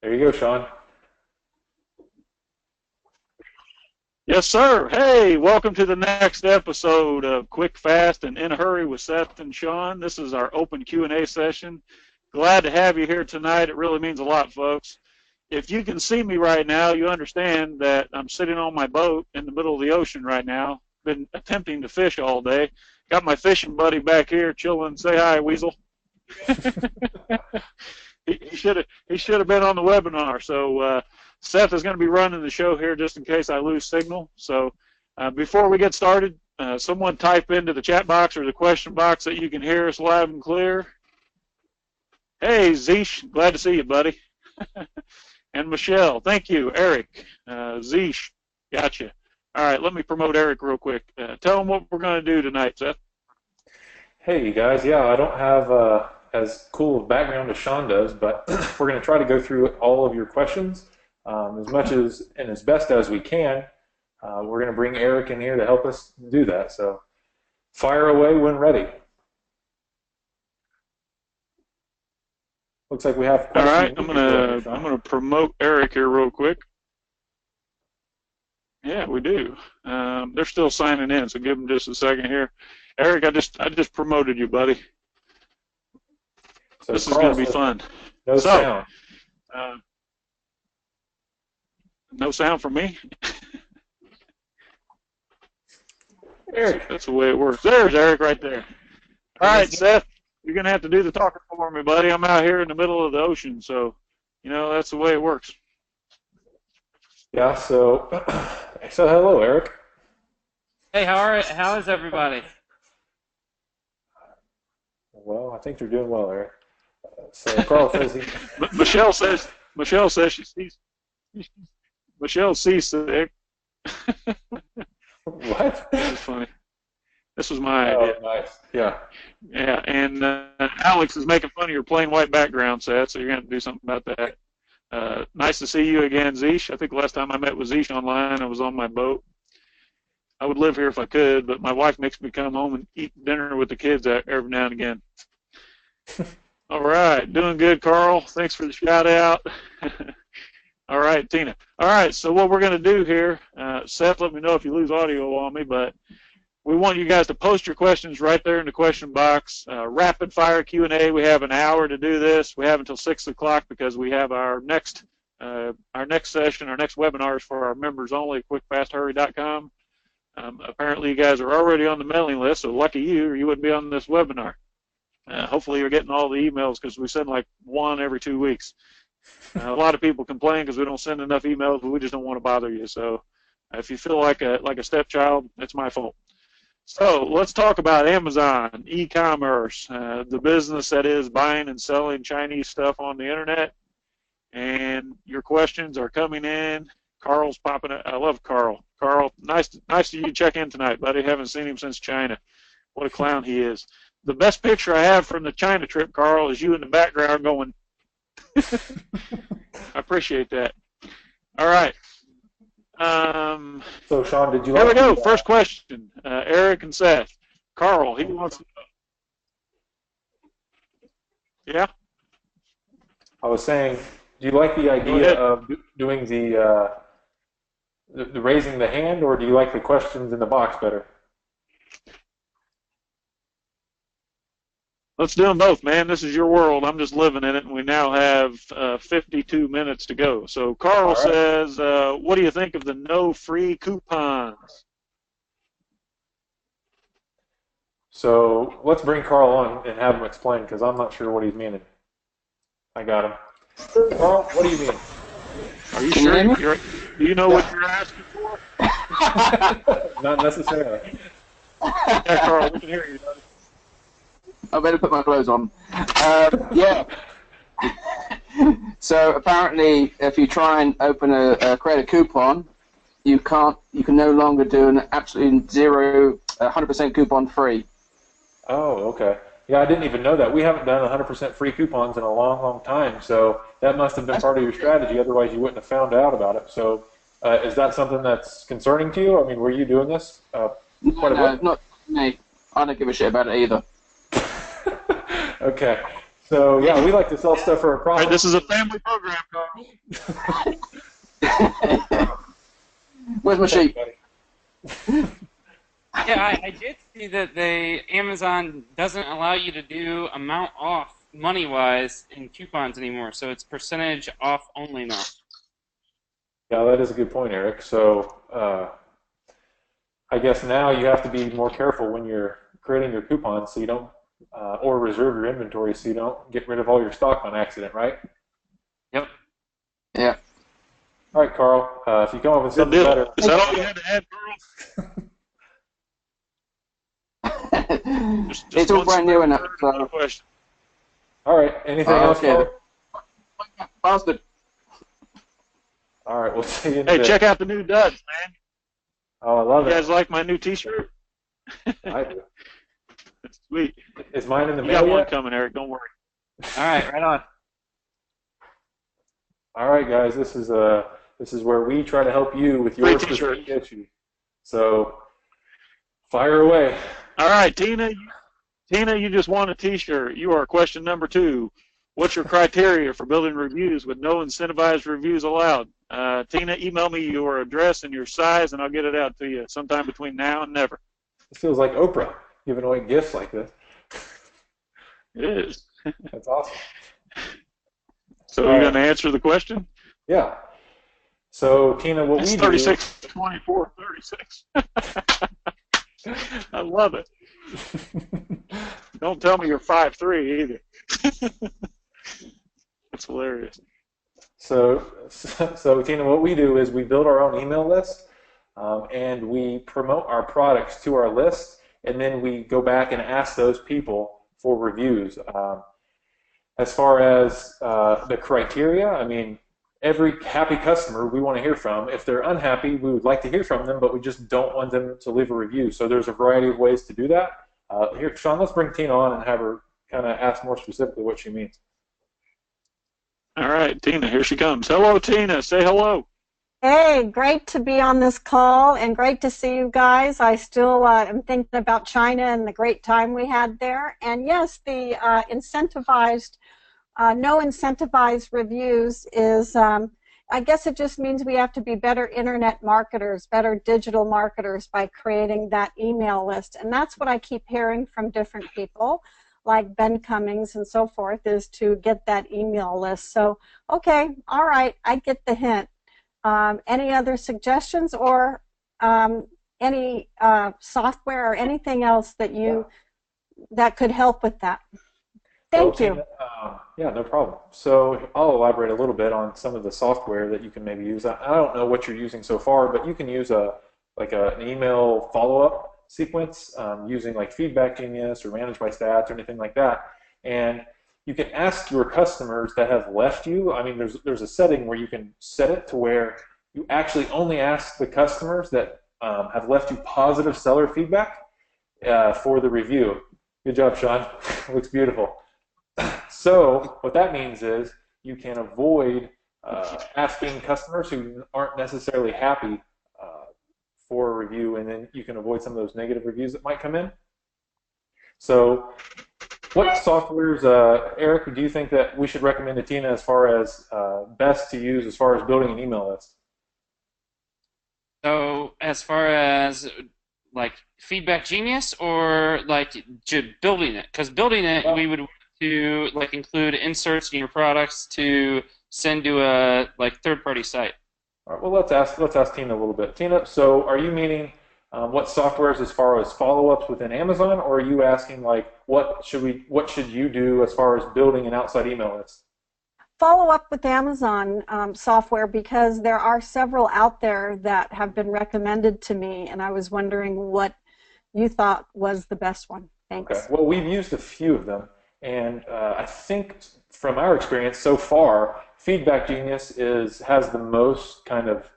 There you go, Shawn. Yes, sir. Hey, welcome to the next episode of Quick, Fast, and In a Hurry with Seth and Shawn. This is our open Q&A session. Glad to have you here tonight. It really means a lot, folks. If you can see me right now, you understand that I'm sitting on my boat in the middle of the ocean right now. Been attempting to fish all day. Got my fishing buddy back here chilling. Say hi, Weasel. he should have been on the webinar. So Seth is going to be running the show here just in case I lose signal. So before we get started, someone type into the chat box or the question box that you can hear us loud and clear. Hey, Zeesh, glad to see you, buddy. And Michelle, thank you. Eric, Zeesh, gotcha. All right, let me promote Eric real quick. Tell him what we're going to do tonight, Seth. Hey, you guys. Yeah, I don't have as cool a background as Shawn does, but we're going to try to go through all of your questions as much as and as best as we can. We're going to bring Eric in here to help us do that. So fire away when ready. Looks like we have questions. All right, I'm gonna promote Eric here real quick. Yeah, we do. They're still signing in, so give them just a second here. Eric, I just promoted you, buddy. So this is going to be fun. No sound. No sound from me? Eric. That's the way it works. There's Eric right there. All right, Seth, you're going to have to do the talking for me, buddy. I'm out here in the middle of the ocean, so, you know, that's the way it works. Yeah, so hello, Eric. Hey, how is everybody? Well, I think you're doing well, Eric. So Carl says Michelle says she sees. Michelle sees sick. What? That's funny. This was my idea. Nice. Yeah. Yeah, and Alex is making fun of your plain white background, Seth, so you're going to have to do something about that. Nice to see you again, Zeesh. I think the last time I met with Zeesh online, I was on my boat. I would live here if I could, but my wife makes me come home and eat dinner with the kids every now and again. All right, doing good, Carl. Thanks for the shout out. All right, Tina. All right, so what we're going to do here, Seth, let me know if you lose audio on me, but we want you guys to post your questions right there in the question box. Rapid fire Q&A. We have an hour to do this. We have until 6 o'clock because we have our next session, our next webinar is for our members only at quickfasthurry.com. Apparently you guys are already on the mailing list, so lucky you, or you wouldn't be on this webinar. Hopefully you're getting all the emails because we send like one every 2 weeks. A lot of people complain because we don't send enough emails, but we just don't want to bother you. So if you feel like a stepchild, it's my fault. So let's talk about Amazon, e-commerce, the business that is buying and selling Chinese stuff on the internet. And your questions are coming in. Carl's popping up. I love Carl. Carl, nice to you check in tonight, buddy. Haven't seen him since China. What a clown he is. The best picture I have from the China trip, Carl, is you in the background going. I appreciate that. All right. So, Shawn, did you? Here we go. First question. Eric and Seth. Carl, he wants to know. Yeah? I was saying, do you like the idea of doing the raising the hand, or do you like the questions in the box better? Let's do them both, man. This is your world. I'm just living in it, and we now have 52 minutes to go. So Carl says, what do you think of the no free coupons? So let's bring Carl on and have him explain, because I'm not sure what he's meaning. I got him. Carl, what do you mean? Are you sure? Do you know what you're asking for? Not necessarily. Yeah, Carl, we can hear you, buddy. I better put my clothes on. Yeah. So apparently, if you try and create a coupon, you can no longer do an absolutely 100% coupon free. Oh, okay. Yeah, I didn't even know that. We haven't done 100% free coupons in a long, long time, so that must have been part of your strategy. Otherwise, you wouldn't have found out about it. So, is that something that's concerning to you? I mean, were you doing this? No, not me. I don't give a shit about it either. Okay. So yeah, we like to sell stuff for a All profit. right, this is a family program, Carl. Where's my sheep? Yeah, I did see that Amazon doesn't allow you to do amount off money-wise in coupons anymore, so it's percentage off only now. Yeah, that is a good point, Eric. So I guess now you have to be more careful when you're creating your coupons so you don't, or reserve your inventory so you don't get rid of all your stock on accident, right? Yep. Yeah. All right, Carl, if you come up with Good something deal. better. Is that all you had to add, Carl? Just It's all one brand new enough. small So. question. All right, anything else, Okay. Carl? Bastard. All right, we'll see you in a Hey, bit. check out the new duds, man. Oh, I love You guys it. like my new T-shirt? I do. It's sweet. Is mine in the You mail got one yet? coming, Eric. Don't worry. All right, right on. All right, guys, this is where we try to help you with your Free specific t-shirt. issue. So fire away. All right, Tina, you just won a T-shirt. You are question number 2. What's your criteria for building reviews with no incentivized reviews allowed? Tina, email me your address and your size, and I'll get it out to you sometime between now and never. It feels like Oprah giving away gifts like this. It is. That's awesome. So All you're right. going to answer the question? Yeah. So Tina, what It's we do? 36, 24, 36. I love it. Don't tell me you're 5'3" either. That's hilarious. So Tina, what we do is we build our own email list, and we promote our products to our list, and then we go back and ask those people for reviews. As far as the criteria, I mean, every happy customer we want to hear from. If they're unhappy, we would like to hear from them, but we just don't want them to leave a review. So there's a variety of ways to do that. Here, Shawn, let's bring Tina on and have her kind of ask more specifically what she means. All right, Tina, here she comes. Hello, Tina. Say hello. Hey, great to be on this call and great to see you guys. I still am thinking about China and the great time we had there. And yes, the incentivized, no incentivized reviews is, I guess it just means we have to be better internet marketers, better digital marketers by creating that email list. And that's what I keep hearing from different people, like Ben Cummings and so forth, is to get that email list. So, okay, all right, I get the hint. Any other suggestions or any software or anything else that that could help with that? Thank you. Tina, yeah, no problem. So I'll elaborate a little bit on some of the software that you can maybe use. I don't know what you're using so far, but you can use an email follow-up sequence using like Feedback Genius or Managed by Stats or anything like that. And you can ask your customers that have left you. I mean, there's a setting where you can set it to where you actually only ask the customers that have left you positive seller feedback for the review. Good job, Shawn. Looks beautiful. So what that means is you can avoid asking customers who aren't necessarily happy for a review, and then you can avoid some of those negative reviews that might come in. So what softwares, Eric, do you think that we should recommend to Tina as far as best to use as far as building an email list? So as far as like Feedback Genius or like building it, because building it we would want to like include inserts in your products to send to a like third-party site. All right, well, let's ask Tina a little bit. Tina, so are you meaning what softwares as far as follow-ups within Amazon, or are you asking like what should you do as far as building an outside email list? Follow up with Amazon software, because there are several out there that have been recommended to me, and I was wondering what you thought was the best one. Thanks. Okay. Well, we've used a few of them, and I think from our experience so far, Feedback Genius has the most kind of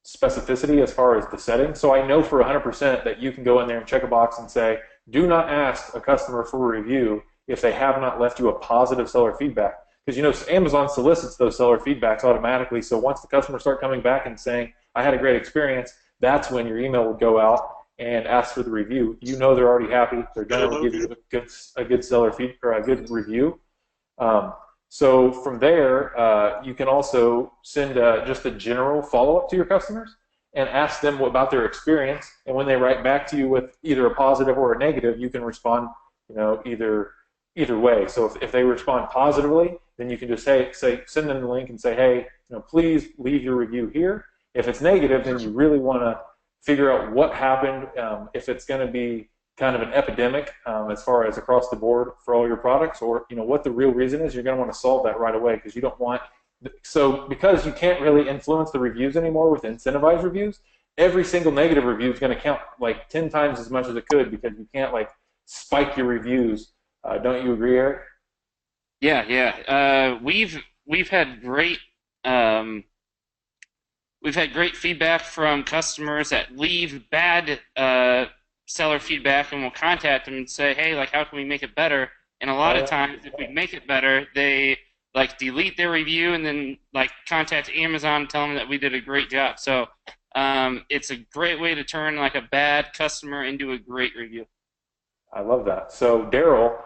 specificity as far as the settings. So I know for 100% that you can go in there and check a box and say, do not ask a customer for a review if they have not left you a positive seller feedback. Because you know Amazon solicits those seller feedbacks automatically. So once the customers start coming back and saying, I had a great experience, that's when your email would go out and ask for the review. You know they're already happy. They're going to give you a good seller feed or a good review. So from there, you can also send just a general follow-up to your customers and ask them about their experience. And when they write back to you with either a positive or a negative, you can respond, either way. So if they respond positively, then you can just send them the link and say, hey, please leave your review here. If it's negative, then you really want to figure out what happened. If it's going to be kind of an epidemic as far as across the board for all your products, or what the real reason is, you're going to want to solve that right away, because you don't want. So because you can't really influence the reviews anymore with incentivized reviews, every single negative review is going to count like 10 times as much as it could, because you can't like spike your reviews. Don't you agree, Eric? Yeah. We've had great feedback from customers that leave bad seller feedback, and we'll contact them and say, hey, like, how can we make it better? And a lot of times, if we make it better, they like delete their review and then like contact Amazon and tell them that we did a great job. So it's a great way to turn like a bad customer into a great review. I love that. So Daryl,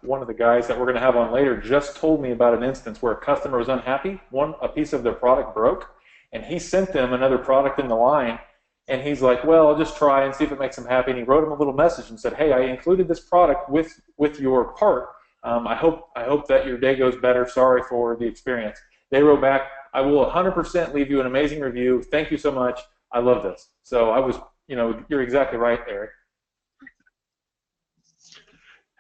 one of the guys that we're going to have on later, just told me about an instance where a customer was unhappy. A piece of their product broke, and he sent them another product in the line, and he's like, well, I'll just try and see if it makes them happy. And he wrote him a little message and said, hey, I included this product with your part. I hope that your day goes better. Sorry for the experience. They wrote back, I will 100% leave you an amazing review. Thank you so much. I love this. So I was, you're exactly right, Eric.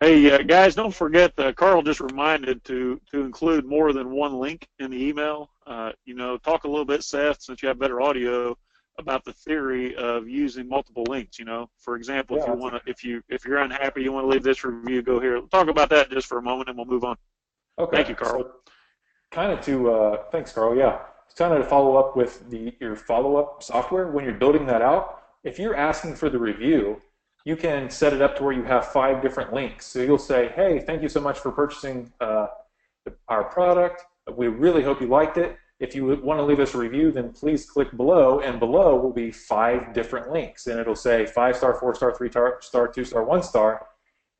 Hey, guys, don't forget, Carl just reminded to include more than one link in the email. Talk a little bit, Seth, since you have better audio, about the theory of using multiple links. For example, if you're unhappy, you want to leave this review, go here. We'll talk about that just for a moment, and we'll move on. Okay. Thank you, Carl. So thanks, Carl. Yeah, it's kind of to follow up with your follow-up software. When you're building that out, if you're asking for the review, you can set it up to where you have 5 different links. So you'll say, hey, thank you so much for purchasing our product. We really hope you liked it. If you want to leave us a review, then please click below, and below will be 5 different links. And it'll say 5-star, 4-star, 3-star, 2-star, 1-star.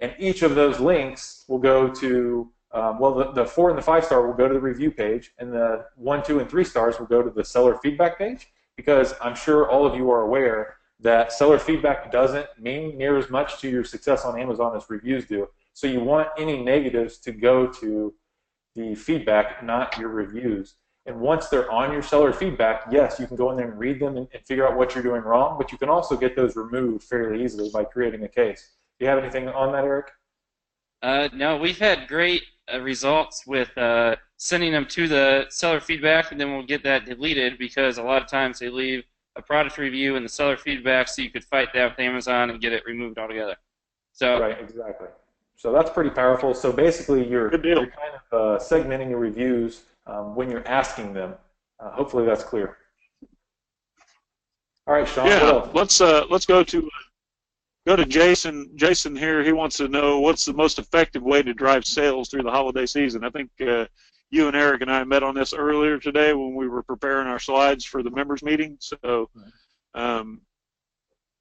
And each of those links will go to, the 4 and the 5-star will go to the review page, and the 1, 2, and 3 stars will go to the seller feedback page, because I'm sure all of you are aware that seller feedback doesn't mean near as much to your success on Amazon as reviews do. So you want any negatives to go to the feedback, not your reviews. And once they're on your seller feedback, yes, you can go in there and read them and figure out what you're doing wrong, but you can also get those removed fairly easily by creating a case. Do you have anything on that, Eric? No, we've had great results with sending them to the seller feedback, and then we'll get that deleted, because a lot of times they leave a product review in the seller feedback, so you could fight that with Amazon and get it removed altogether. So right, exactly. So that's pretty powerful. So basically, you're kind of segmenting your reviews when you're asking them. Hopefully, that's clear. All right, Shawn. Yeah, let's go to Jason. Jason here. He wants to know what's the most effective way to drive sales through the holiday season. I think you and Eric and I met on this earlier today when we were preparing our slides for the members meeting. So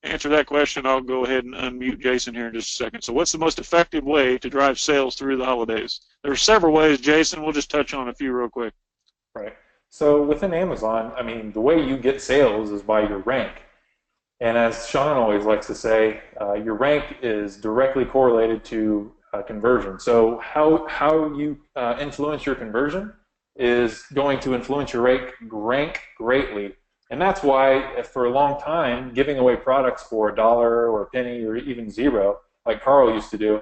answer that question. I'll go ahead and unmute Jason here in just a second. So what's the most effective way to drive sales through the holidays? There are several ways, Jason. We'll just touch on a few real quick. Right. So within Amazon, I mean, the way you get sales is by your rank. And as Shawn always likes to say, your rank is directly correlated to conversion. So how you influence your conversion is going to influence your rank greatly. And that's why for a long time, giving away products for $1 or a penny or even $0, like Carl used to do,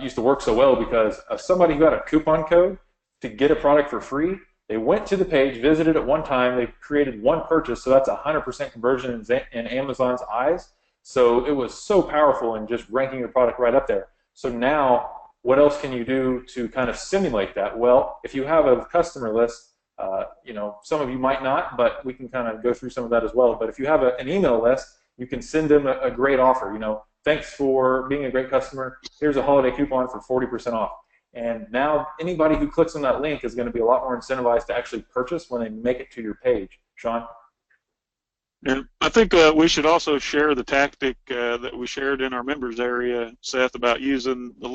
used to work so well, because somebody who had a coupon code to get a product for free, they went to the page, visited it one time, they created one purchase, so that's 100% conversion in Amazon's eyes. So it was so powerful in just ranking your product right up there. So now, what else can you do to kind of simulate that? Well, if you have a customer list, some of you might not, but we can kind of go through some of that as well. But if you have an email list, you can send them a great offer. Thanks for being a great customer. Here's a holiday coupon for 40% off. And now anybody who clicks on that link is going to be a lot more incentivized to actually purchase when they make it to your page. Shawn? And I think we should also share the tactic that we shared in our members area, Seth, about using the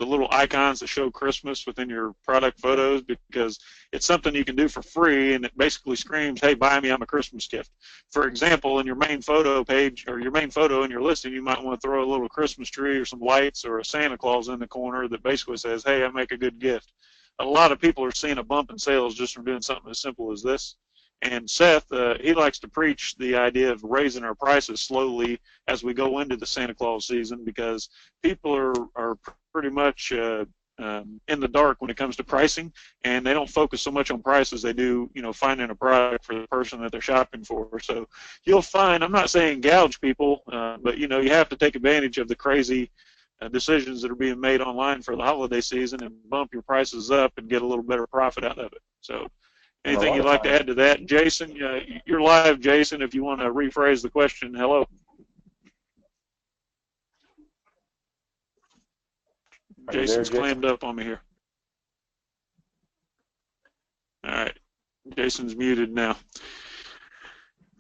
the little icons that show Christmas within your product photos, because it's something you can do for free, and it basically screams, hey, buy me, I'm a Christmas gift. For example, in your main photo page, or your main photo in your listing, you might want to throw a little Christmas tree or some lights or a Santa Claus in the corner that basically says, hey, I make a good gift. A lot of people are seeing a bump in sales just from doing something as simple as this. And Seth, he likes to preach the idea of raising our prices slowly as we go into the Santa Claus season, because people are pretty much in the dark when it comes to pricing, and they don't focus so much on price as they do, finding a product for the person that they're shopping for. So you'll find, I'm not saying gouge people, but you have to take advantage of the crazy decisions that are being made online for the holiday season and bump your prices up and get a little better profit out of it. So anything you'd like to add to that? Jason, you're live, Jason, if you want to rephrase the question. Hello. Jason's clammed up on me here. All right. Jason's muted now.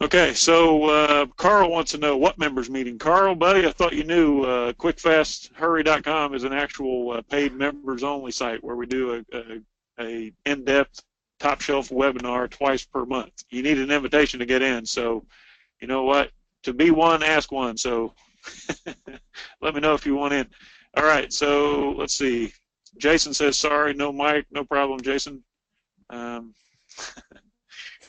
Okay, so Carl wants to know, what members meeting? Carl, buddy, I thought you knew QuickFastHurry.com is an actual paid members-only site where we do a in-depth top-shelf webinar twice per month. You need an invitation to get in, so you know what? To be one, ask one, so let me know if you want in. All right, so let's see. Jason says, sorry, no mic, no problem, Jason.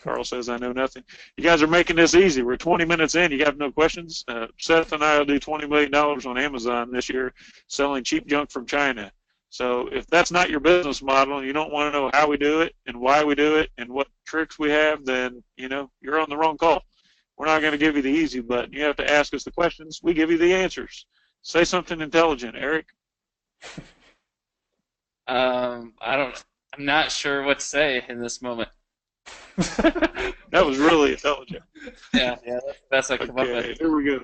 Carl says, I know nothing. You guys are making this easy. We're 20 minutes in. You have no questions? Seth and I will do $20 million on Amazon this year selling cheap junk from China. So if that's not your business model and you don't want to know how we do it and why we do it and what tricks we have, then, you're on the wrong call. We're not going to give you the easy button. You have to ask us the questions. We give you the answers. Say something intelligent, Eric. I'm not sure what to say in this moment. That was really intelligent. Yeah, that's like come up with. Okay, here we go.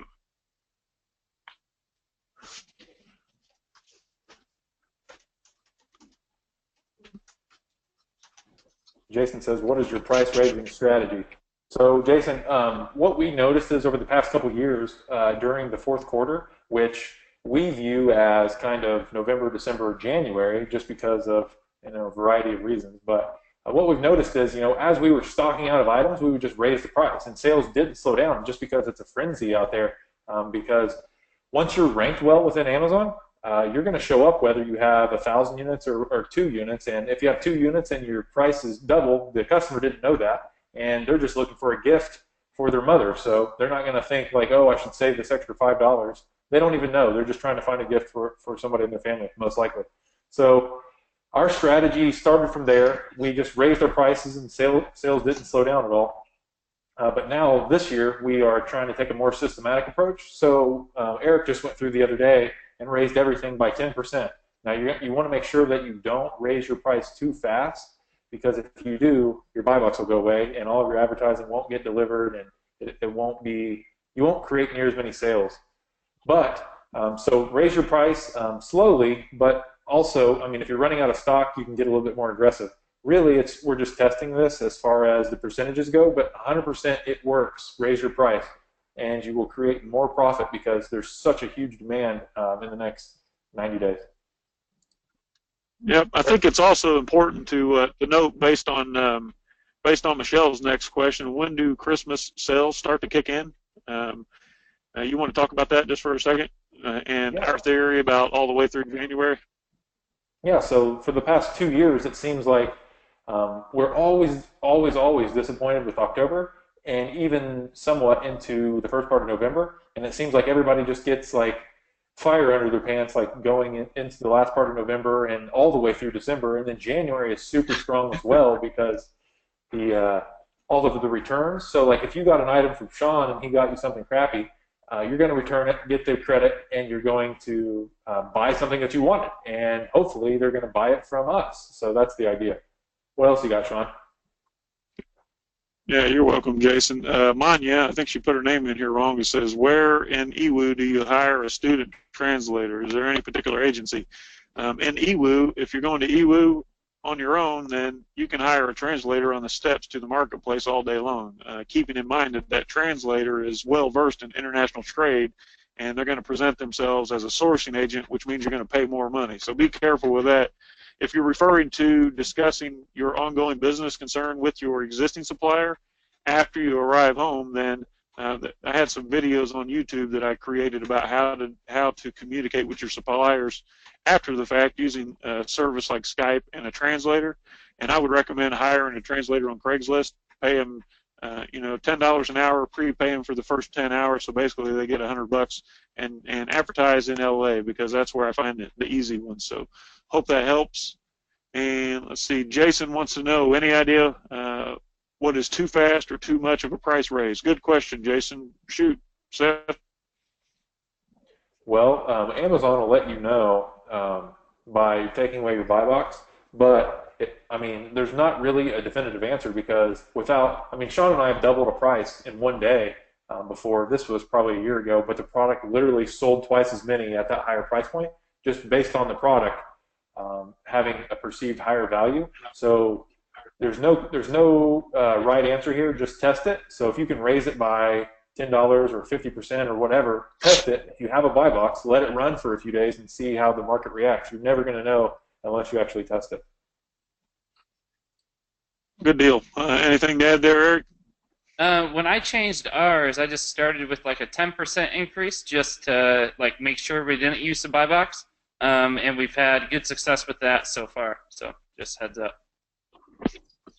Jason says, what is your price raising strategy? So, Jason, what we noticed is over the past couple of years during the fourth quarter, which we view as kind of November, December, January, just because of a variety of reasons. But what we've noticed is, as we were stocking out of items, we would just raise the price, and sales didn't slow down just because it's a frenzy out there. Because once you're ranked well within Amazon, you're going to show up whether you have 1,000 units or 2 units. And if you have 2 units and your price is double, the customer didn't know that, and they're just looking for a gift for their mother. So they're not going to think like, oh, I should save this extra $5. They don't even know. They're just trying to find a gift for somebody in their family, most likely. So our strategy started from there. We just raised our prices, and sales didn't slow down at all. But now, this year, we are trying to take a more systematic approach. So Eric just went through the other day and raised everything by 10%. Now, you want to make sure that you don't raise your price too fast, because if you do, your buy box will go away, and all of your advertising won't get delivered, and you won't create near as many sales. But, so raise your price slowly, but also, if you're running out of stock, you can get a little bit more aggressive. Really, we're just testing this as far as the percentages go, but 100% it works. Raise your price, and you will create more profit because there's such a huge demand in the next 90 days. Yep, I think it's also important to note, based on Michelle's next question, when do Christmas sales start to kick in? You want to talk about that just for a second, and our theory about all the way through January? Yeah, so for the past 2 years, it seems like we're always disappointed with October, and even somewhat into the first part of November, and it seems like everybody just gets like fire under their pants, like going into the last part of November and all the way through December, and then January is super strong as well because all of the returns. So like if you got an item from Shawn and he got you something crappy, you're going to return it, get the credit, and you're going to buy something that you wanted, and hopefully they're going to buy it from us. So that's the idea. What else you got, Shawn? Yeah, you're welcome, Jason. Manya, I think she put her name in here wrong. It says, where in EWU do you hire a student translator? Is there any particular agency? In EWU, if you're going to EWU on your own, then you can hire a translator on the steps to the marketplace all day long, keeping in mind that that translator is well-versed in international trade and they're going to present themselves as a sourcing agent, which means you're going to pay more money. So be careful with that. If you're referring to discussing your ongoing business concern with your existing supplier after you arrive home, then I had some videos on YouTube that I created about how to communicate with your suppliers after the fact using a service like Skype and a translator. And I would recommend hiring a translator on Craigslist. Pay them, $10 an hour, prepay them for the first 10 hours. So basically, they get $100 and advertise in LA, because that's where I find it the easy one. So hope that helps. And let's see, Jason wants to know, any idea what is too fast or too much of a price raise? Good question, Jason. Shoot, Seth. Well, Amazon will let you know by taking away your buy box, but there's not really a definitive answer, because Shawn and I have doubled a price in one day before. This was probably a year ago, but the product literally sold twice as many at that higher price point, just based on the product having a perceived higher value. So there's no right answer here. Just test it. So if you can raise it by $10 or 50% or whatever, test it. If you have a buy box, let it run for a few days and see how the market reacts. You're never going to know unless you actually test it. Good deal. Anything to add there, Eric? When I changed ours, I just started with like a 10% increase just to make sure we didn't use the buy box. And we've had good success with that so far. So just heads up.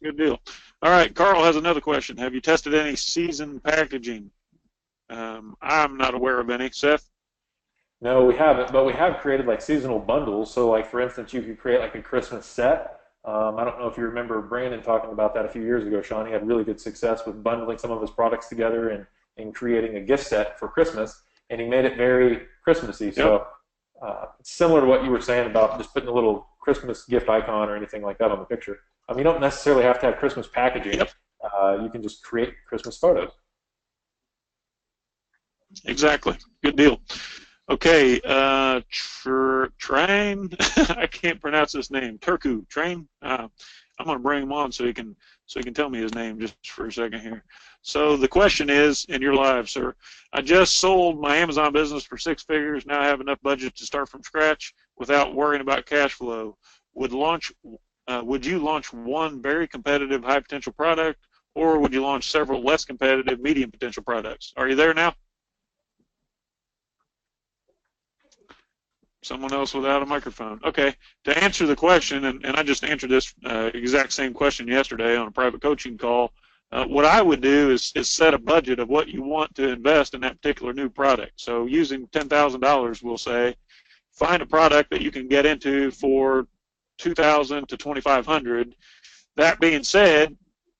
Good deal. All right, Carl has another question. Have you tested any season packaging? I'm not aware of any. Seth? No, we haven't, but we have created seasonal bundles. So for instance, you could create a Christmas set. I don't know if you remember Brandon talking about that a few years ago, Shawn. He had really good success with bundling some of his products together and creating a gift set for Christmas, and he made it very Christmassy. Yep. So it's similar to what you were saying about just putting a little Christmas gift icon or anything like that on the picture. You don't necessarily have to have Christmas packaging. Yep. You can just create Christmas photos. Exactly. Good deal. Okay, Train, I can't pronounce his name. Turku, Train. I'm going to bring him on so he can tell me his name just for a second here. So the question is, and you're live, sir. I just sold my Amazon business for 6 figures. Now I have enough budget to start from scratch without worrying about cash flow. Would you launch one very competitive high potential product, or would you launch several less competitive medium potential products? Are you there now? Someone else without a microphone. Okay, to answer the question, and I just answered this exact same question yesterday on a private coaching call, what I would do is set a budget of what you want to invest in that particular new product. So using $10,000, we'll say, find a product that you can get into for $2,000 to $2,500. That being said,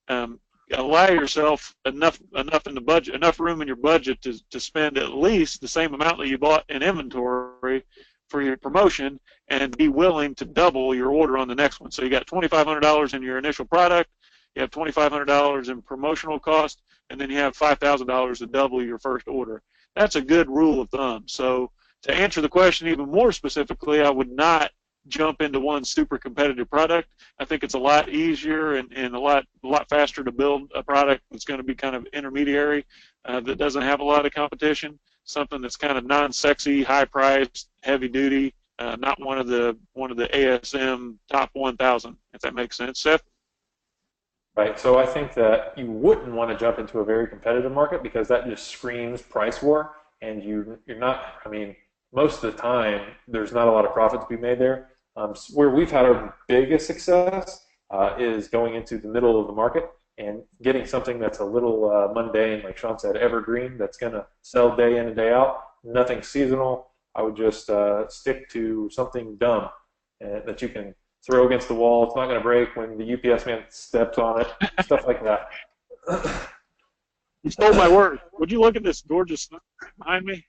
allow yourself enough in the budget, enough room in your budget to spend at least the same amount that you bought in inventory for your promotion, and be willing to double your order on the next one. So you got $2,500 in your initial product, you have $2,500 in promotional cost, and then you have $5,000 to double your first order. That's a good rule of thumb. So to answer the question even more specifically, I would not jump into one super competitive product. I think it's a lot easier and a lot faster to build a product that's going to be kind of intermediary, that doesn't have a lot of competition. Something that's kind of non-sexy, high-priced, heavy-duty, not one of the ASM top 1,000, if that makes sense. Seth? Right. So I think that you wouldn't want to jump into a very competitive market, because that just screams price war, and you're not. Most of the time, there's not a lot of profit to be made there. Where we've had our biggest success is going into the middle of the market and getting something that's a little mundane, like Shawn said, evergreen, that's going to sell day in and day out, nothing seasonal. I would just stick to something dumb that you can throw against the wall. It's not going to break when the UPS man steps on it, stuff like that. You stole my word. Would you look at this gorgeous stuff behind me?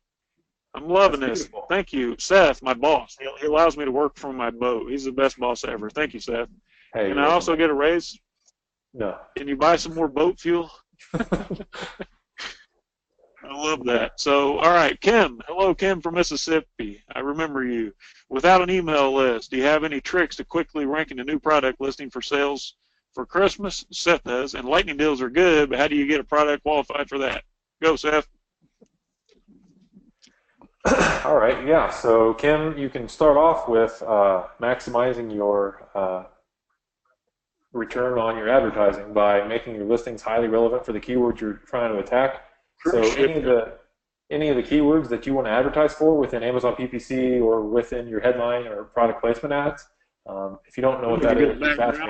I'm loving this. Thank you, Seth, my boss. He allows me to work from my boat. He's the best boss ever. Thank you, Seth. Hey, can I also get a raise? No. Can you buy some more boat fuel? I love that. So, all right, Kim. Hello, Kim from Mississippi. I remember you. Without an email list, do you have any tricks to quickly ranking a new product listing for sales for Christmas? Seth does. And lightning deals are good, but how do you get a product qualified for that? Go, Seth. All right, yeah. So Kim, you can start off with maximizing your return on your advertising by making your listings highly relevant for the keywords you're trying to attack. So Appreciate it. any of the keywords that you want to advertise for within Amazon PPC or within your headline or product placement ads. If you don't know We what need to that get a is, just ask me.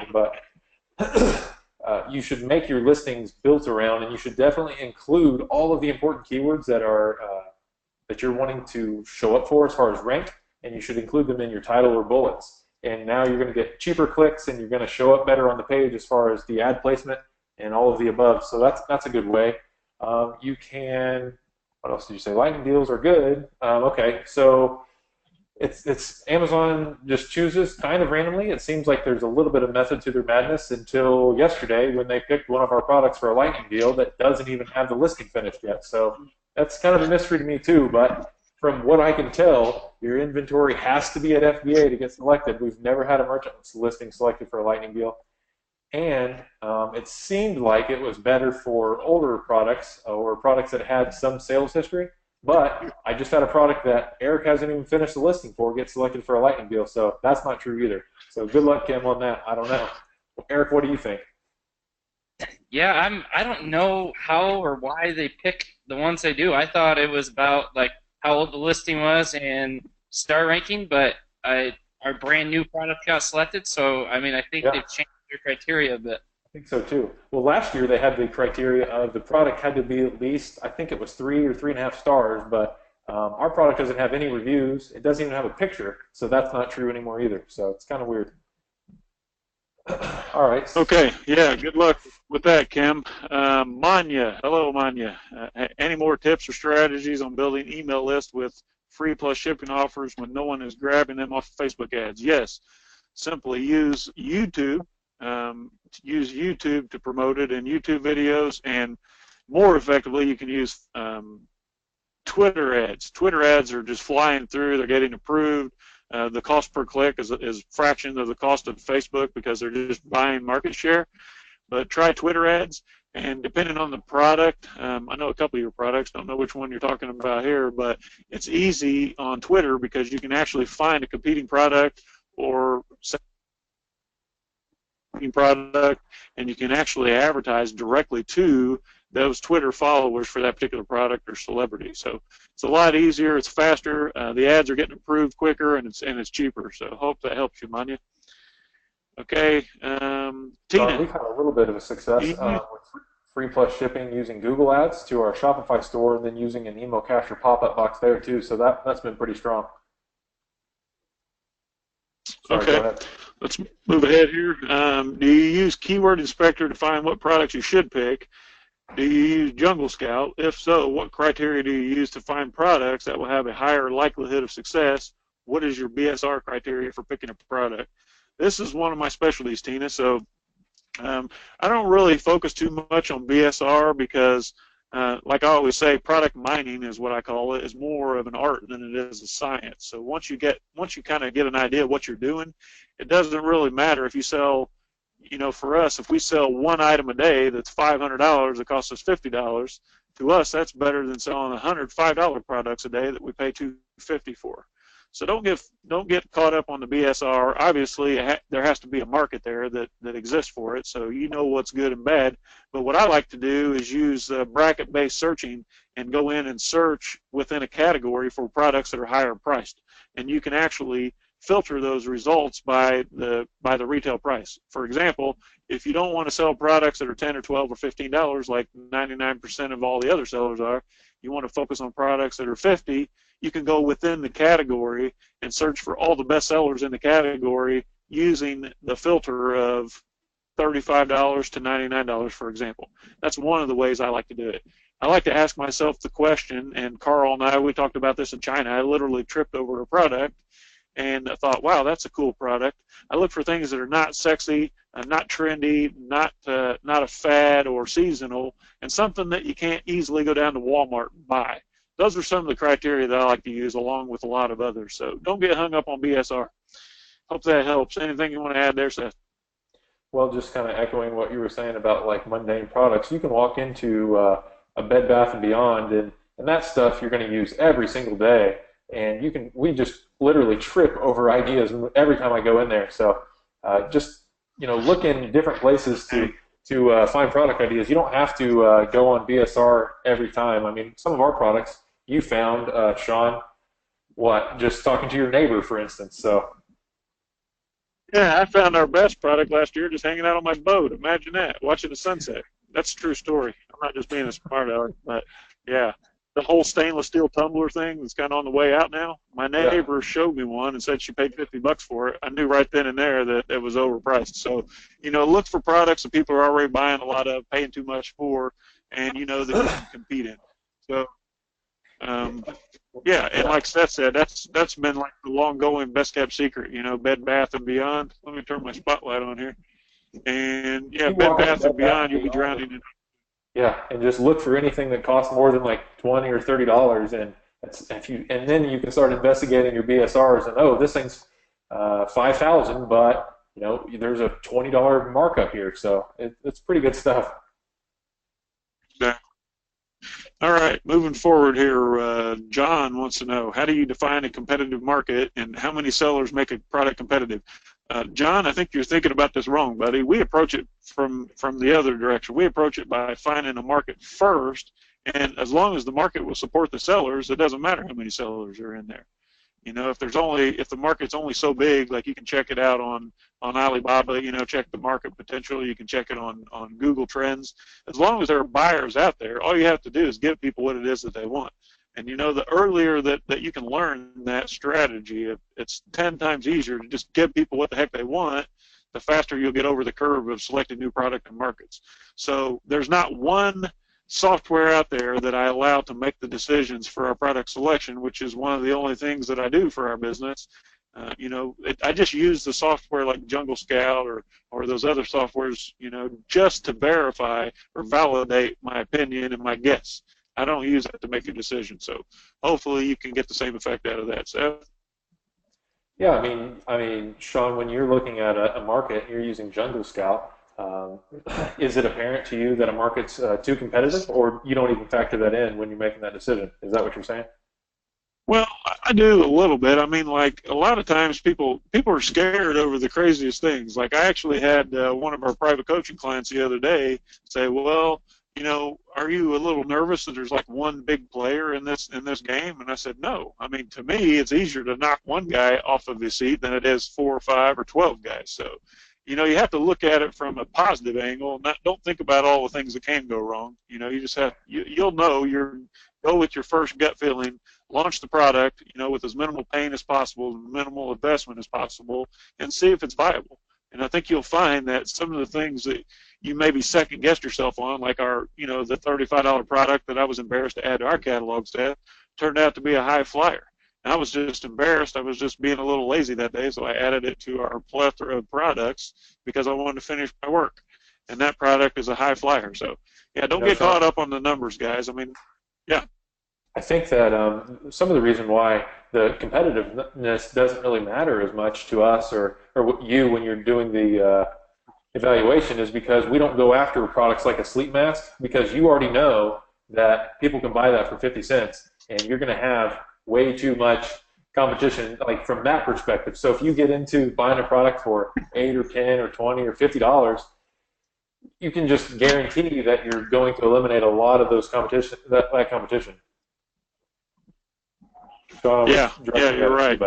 background. But you should make your listings built around, and you should definitely include all of the important keywords that are that you're wanting to show up for as far as rank, and you should include them in your title or bullets. And now you're going to get cheaper clicks, and you're going to show up better on the page as far as the ad placement and all of the above. So that's a good way. You can. What else did you say? Lightning deals are good. Okay, so it's Amazon just chooses kind of randomly. It seems like there's a little bit of method to their madness until yesterday when they picked one of our products for a lightning deal that doesn't even have the listing finished yet. So that's kind of a mystery to me too. But from what I can tell, your inventory has to be at FBA to get selected. We've never had a merchant listing selected for a lightning deal. And it seemed like it was better for older products or products that had some sales history. But I just had a product that Eric hasn't even finished the listing for get selected for a lightning deal, so that's not true either. So good luck, Kim, on that. I don't know. Eric, what do you think? Yeah, I don't know how or why they pick the ones they do. I thought it was about like how old the listing was and star ranking, but our brand new product got selected, so I mean I think Yeah, they've changed their criteria a bit. I think so too. Well, last year they had the criteria of the product had to be at least, I think it was 3 or 3.5 stars, but our product doesn't have any reviews. It doesn't even have a picture, so that's not true anymore either. So it's kind of weird. All right. Okay, yeah, good luck with that, Kim. Manya, hello, Manya. Any more tips or strategies on building email lists with free plus shipping offers when no one is grabbing them off Facebook ads? Yes, simply use YouTube to promote it in YouTube videos, and more effectively, you can use Twitter ads. Twitter ads are just flying through. They're getting approved. The cost per click is fraction of the cost of Facebook because they're just buying market share. But try Twitter ads, and depending on the product, I know a couple of your products, don't know which one you're talking about here, but it's easy on Twitter because you can actually find a competing product or product, and you can actually advertise directly to those Twitter followers for that particular product or celebrity. So it's a lot easier, it's faster, the ads are getting approved quicker, and it's cheaper. So hope that helps you, Manya. Okay, Tina. We've had a little bit of a success with free plus shipping using Google Ads to our Shopify store and then using an email capture pop-up box there too. So that's been pretty strong. Sorry, go Okay, ahead. let's move ahead here. Do you use Keyword Inspector to find what products you should pick? Do you use Jungle Scout? If so, what criteria do you use to find products that will have a higher likelihood of success? What is your BSR criteria for picking a product? This is one of my specialties, Tina, so I don't really focus too much on BSR because, like I always say, product mining is what I call it, is more of an art than it is a science. So once you kind of get an idea of what you're doing, it doesn't really matter if you sell, for us, if we sell one item a day that's $500, it costs us $50. To us, that's better than selling 100 $5 products a day that we pay $250 for. So don't get caught up on the BSR. Obviously, there has to be a market there that exists for it, so you know what's good and bad. But what I like to do is use bracket-based searching and go in and search within a category for products that are higher priced, and you can actually filter those results by the retail price. For example, if you don't want to sell products that are 10 or 12 or $15 like 99% of all the other sellers are, you want to focus on products that are 50, you can go within the category and search for all the best sellers in the category using the filter of $35 to $99, for example. That's one of the ways I like to do it. I like to ask myself the question, and Carl and I, we talked about this in China. I literally tripped over a product, and I thought, wow, that's a cool product. I look for things that are not sexy, not trendy, not a fad or seasonal, and something that you can't easily go down to Walmart and buy. Those are some of the criteria that I like to use along with a lot of others. So don't get hung up on BSR. Hope that helps. Anything you want to add there, Seth? Well, just kind of echoing what you were saying about like mundane products, you can walk into a Bed Bath and Beyond, and and that stuff you're going to use every single day. And we just literally trip over ideas every time I go in there. So just look in different places to find product ideas. You don't have to go on BSR every time. I mean, some of our products you found, Shawn, just talking to your neighbor, for instance. So Yeah, I found our best product last year just hanging out on my boat. Imagine that, watching the sunset. That's a true story. I'm not just being a smart aleck, but yeah. The whole stainless steel tumbler thing that's kind of on the way out now. My neighbor showed me one and said she paid $50 for it. I knew right then and there that it was overpriced. So, look for products that people are already buying a lot of, paying too much for, and that you can compete in. So, yeah, and like Seth said, that's been like the long-going best-kept secret. Bed Bath and Beyond. Let me turn my spotlight on here. And yeah, Bed Bath and Beyond, you'll be drowning in. Yeah, and just look for anything that costs more than like $20 or $30, and then you can start investigating your BSRs, and this thing's 5,000, but there's a $20 markup here, so it's pretty good stuff. Yeah. All right, moving forward here, John wants to know, how do you define a competitive market, and how many sellers make a product competitive? John, I think you're thinking about this wrong, buddy. We approach it from the other direction. We approach it by finding a market first, and as long as the market will support the sellers, it doesn't matter how many sellers are in there. If the market's only so big, like you can check it out on Alibaba, check the market potential. You can check it on Google Trends. As long as there are buyers out there, all you have to do is give people what it is that they want. And the earlier that you can learn that strategy, it's 10 times easier to just give people what the heck they want, the faster you'll get over the curve of selecting new product and markets. So there's not one software out there that I allow to make the decisions for our product selection, which is one of the only things that I do for our business. I just use the software like Jungle Scout or those other softwares, just to verify or validate my opinion and my guess. I don't use it to make a decision. So hopefully you can get the same effect out of that, Seth. Yeah, I mean, Shawn, when you're looking at a market, you're using Jungle Scout. Is it apparent to you that a market's too competitive, or you don't even factor that in when you're making that decision? Is that what you're saying? Well, I do a little bit. I mean, like a lot of times people are scared over the craziest things. Like I actually had one of our private coaching clients the other day say, well, are you a little nervous that there's like one big player in this game? And I said, no. I mean, to me, it's easier to knock one guy off of his seat than it is 4 or 5 or 12 guys. So, you have to look at it from a positive angle. Don't think about all the things that can go wrong. You just have you'll know. Go with your first gut feeling. Launch the product, with as minimal pain as possible, minimal investment as possible, and see if it's viable. And I think you'll find that some of the things that you maybe second-guessed yourself on, like our, the $35 product that I was embarrassed to add to our catalog set, turned out to be a high flyer. And I was just embarrassed. I was just being a little lazy that day, so I added it to our plethora of products because I wanted to finish my work. And that product is a high flyer. So, yeah, don't get caught up on the numbers, guys. I mean, yeah. I think that some of the reason why the competitiveness doesn't really matter as much to us or you when you're doing the evaluation is because we don't go after products like a sleep mask, because you already know that people can buy that for 50 cents and you're going to have way too much competition, like from that perspective. So if you get into buying a product for $8 or $10 or $20 or $50, you can just guarantee that you're going to eliminate a lot of those competition. That competition. So yeah, you're right.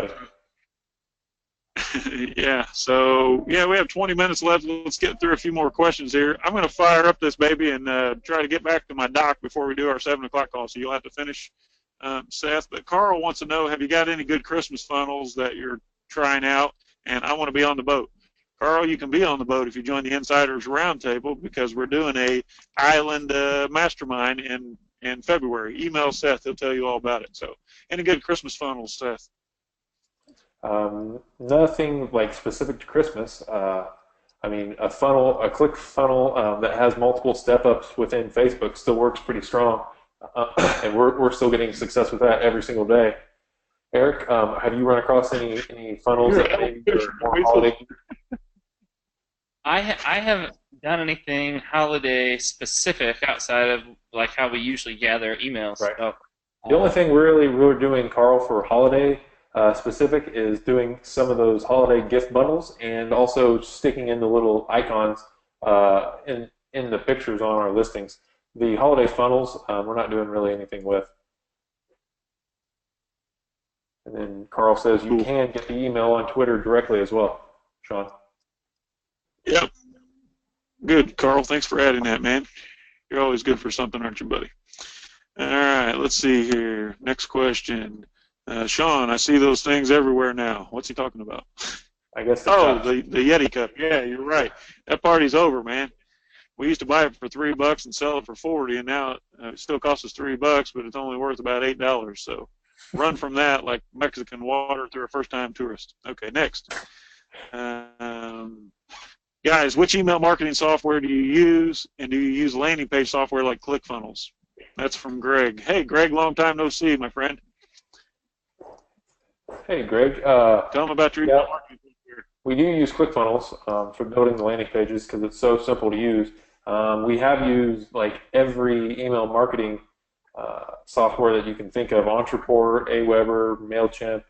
Yeah, so, we have 20 minutes left. Let's get through a few more questions here. I'm going to fire up this baby and try to get back to my doc before we do our 7 o'clock call, so you'll have to finish, Seth. But Carl wants to know, have you got any good Christmas funnels that you're trying out? And I want to be on the boat. Carl, you can be on the boat if you join the Insiders Roundtable, because we're doing a island mastermind in February. Email Seth. He'll tell you all about it. So any good Christmas funnels, Seth? Nothing like specific to Christmas. I mean, a click funnel that has multiple step-ups within Facebook still works pretty strong, and we're still getting success with that every single day. Eric, have you run across any funnels that maybe are more holiday? I haven't done anything holiday specific outside of like how we usually gather emails. Right. So The only thing really we're doing, Carl, for holiday specific is doing some of those holiday gift bundles and also sticking in the little icons in the pictures on our listings. The holiday funnels, we're not doing really anything with. And then Carl says you can get the email on Twitter directly as well, Shawn. Yep. Good, Carl. Thanks for adding that, man. You're always good for something, aren't you, buddy? All right, let's see here. Next question. Shawn, I see those things everywhere now. What's he talking about? I guess. The Yeti cup. Yeah, you're right. That party's over, man. We used to buy it for $3 and sell it for $40, and now it still costs us $3, but it's only worth about $8. So run from that like Mexican water through a first-time tourist. Okay, next. Guys, which email marketing software do you use, and do you use landing page software like ClickFunnels? That's from Greg. Hey, Greg, long time no see, my friend. Hey, Greg. Tell them about your email marketing software. We do use ClickFunnels for building the landing pages because it's so simple to use. We have used like every email marketing software that you can think of: Entreport, Aweber, Mailchimp,